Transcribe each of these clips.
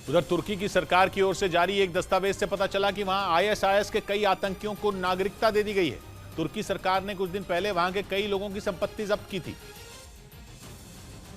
उधर तुर्की की सरकार की ओर से जारी एक दस्तावेज से पता चला कि वहां आईएसआईएस के कई आतंकियों को नागरिकता दे दी गई है। तुर्की सरकार ने कुछ दिन पहले वहां के कई लोगों की संपत्ति जब्त की थी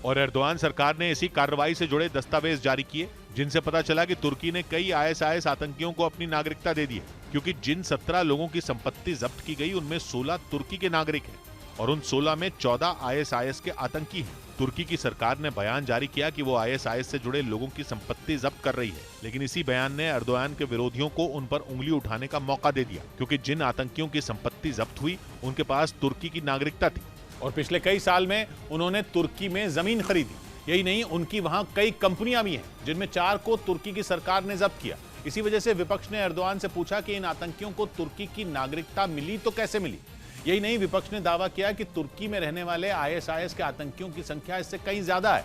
और एर्दोआन सरकार ने इसी कार्रवाई से जुड़े दस्तावेज जारी किए, जिनसे पता चला कि तुर्की ने कई आईएसआईएस आतंकियों को अपनी नागरिकता दे दी है, क्योंकि जिन 17 लोगों की संपत्ति जब्त की गई उनमें 16 तुर्की के नागरिक हैं और उन 16 में 14 आईएसआईएस के आतंकी हैं। तुर्की की सरकार ने बयान जारी किया कि वो आईएसआईएस से जुड़े लोगों की संपत्ति जब्त कर रही है, लेकिन इसी बयान ने एर्दोआन के विरोधियों को उन पर उंगली उठाने का मौका दे दिया, क्योंकि जिन आतंकियों की संपत्ति जब्त हुई उनके पास तुर्की की नागरिकता थी और पिछले कई साल में उन्होंने तुर्की में जमीन खरीदी। यही नहीं, उनकी वहां कई कंपनियां भी हैं, जिनमें 4 को तुर्की की सरकार ने जब्त किया। इसी वजह से विपक्ष ने एर्दोआन से पूछा कि इन आतंकियों को तुर्की की नागरिकता मिली तो कैसे मिली। यही नहीं, विपक्ष ने दावा किया कि तुर्की में रहने वाले आईएसआईएस के आतंकियों की संख्या इससे कहीं ज्यादा है,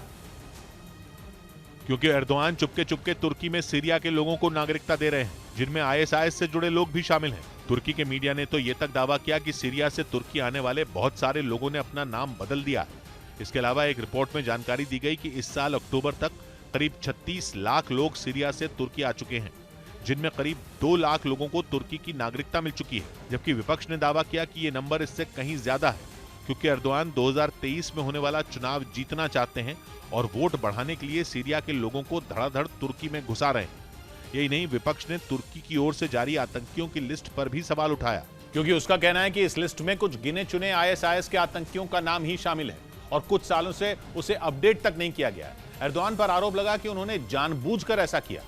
क्योंकि एर्दोआन चुपके चुपके तुर्की में सीरिया के लोगों को नागरिकता दे रहे हैं, जिनमें आईएसआईएस से जुड़े लोग भी शामिल हैं। तुर्की के मीडिया ने तो ये तक दावा किया कि सीरिया से तुर्की आने वाले बहुत सारे लोगों ने अपना नाम बदल दिया है। इसके अलावा एक रिपोर्ट में जानकारी दी गई कि इस साल अक्टूबर तक करीब 36 लाख लोग सीरिया से तुर्की आ चुके हैं, जिनमें करीब 2 लाख लोगों को तुर्की की नागरिकता मिल चुकी है। जबकि विपक्ष ने दावा किया कि ये नंबर इससे कहीं ज्यादा है, क्योंकि एर्दोआन 2023 में होने वाला चुनाव जीतना चाहते हैं और वोट बढ़ाने के लिए सीरिया के लोगों को धड़ाधड़ तुर्की में घुसा रहे हैं। यही नहीं, विपक्ष ने तुर्की की ओर से जारी आतंकियों की लिस्ट पर भी सवाल उठाया, क्योंकि उसका कहना है कि इस लिस्ट में कुछ गिने चुने आईएसआईएस के आतंकियों का नाम ही शामिल है और कुछ सालों से उसे अपडेट तक नहीं किया गया है। एर्दोआन पर आरोप लगा कि उन्होंने जानबूझकर ऐसा किया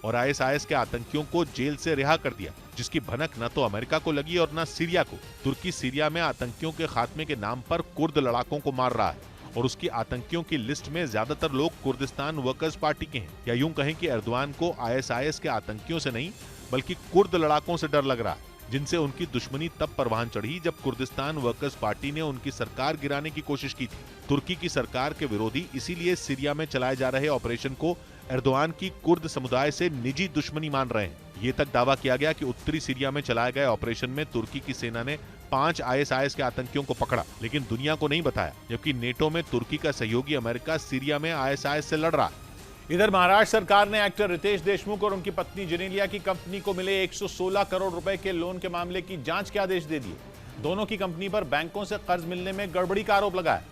और आईएसआईएस के आतंकियों को जेल से रिहा कर दिया, जिसकी भनक न तो अमेरिका को लगी और न सीरिया को। तुर्की सीरिया में आतंकियों के खात्मे के नाम पर कुर्द लड़ाकों को मार रहा है और उसकी आतंकियों की लिस्ट में ज्यादातर लोग कुर्दिस्तान वर्कर्स पार्टी के हैं। या यूं कहें कि एर्दोआन को आईएसआईएस के आतंकियों से नहीं बल्कि कुर्द लड़ाकों से डर लग रहा है, जिनसे उनकी दुश्मनी तब परवान चढ़ी जब कुर्दिस्तान वर्कर्स पार्टी ने उनकी सरकार गिराने की कोशिश की थी। तुर्की की सरकार के विरोधी इसीलिए सीरिया में चलाए जा रहे ऑपरेशन को एर्दोआन की कुर्द समुदाय से निजी दुश्मनी मान रहे हैं। ये तक दावा किया गया कि उत्तरी सीरिया में चलाए गए ऑपरेशन में तुर्की की सेना ने 5 आईएसआईएस के आतंकियों को पकड़ा, लेकिन दुनिया को नहीं बताया, जबकि नेटो में तुर्की का सहयोगी अमेरिका सीरिया में आईएसआईएस से लड़ रहा है। इधर महाराष्ट्र सरकार ने एक्टर रितेश देशमुख और उनकी पत्नी जेनेलिया की कंपनी को मिले 116 करोड़ रुपए के लोन के मामले की जांच के आदेश दे दिए। दोनों की कंपनी पर बैंकों से कर्ज मिलने में गड़बड़ी का आरोप लगा है,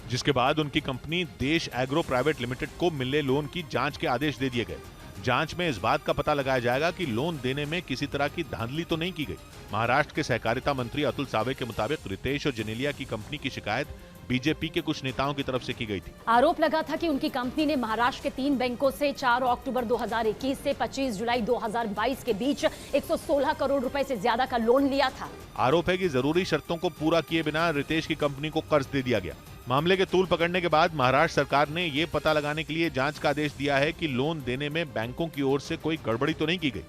जिसके बाद उनकी कंपनी देश एग्रो प्राइवेट लिमिटेड को मिले लोन की जांच के आदेश दे दिए गए। जांच में इस बात का पता लगाया जाएगा कि लोन देने में किसी तरह की धांधली तो नहीं की गई। महाराष्ट्र के सहकारिता मंत्री अतुल सावे के मुताबिक रितेश और जेनेलिया की कंपनी की शिकायत बीजेपी के कुछ नेताओं की तरफ से की गई थी। आरोप लगा था कि उनकी कंपनी ने महाराष्ट्र के 3 बैंकों से 4 अक्टूबर 2021 से 25 जुलाई 2022 के बीच 116 करोड़ रुपए से ज्यादा का लोन लिया था। आरोप है कि जरूरी शर्तों को पूरा किए बिना रितेश की कंपनी को कर्ज दे दिया गया। मामले के तूल पकड़ने के बाद महाराष्ट्र सरकार ने ये पता लगाने के लिए जांच का आदेश दिया है कि लोन देने में बैंकों की ओर से कोई गड़बड़ी तो नहीं की गई।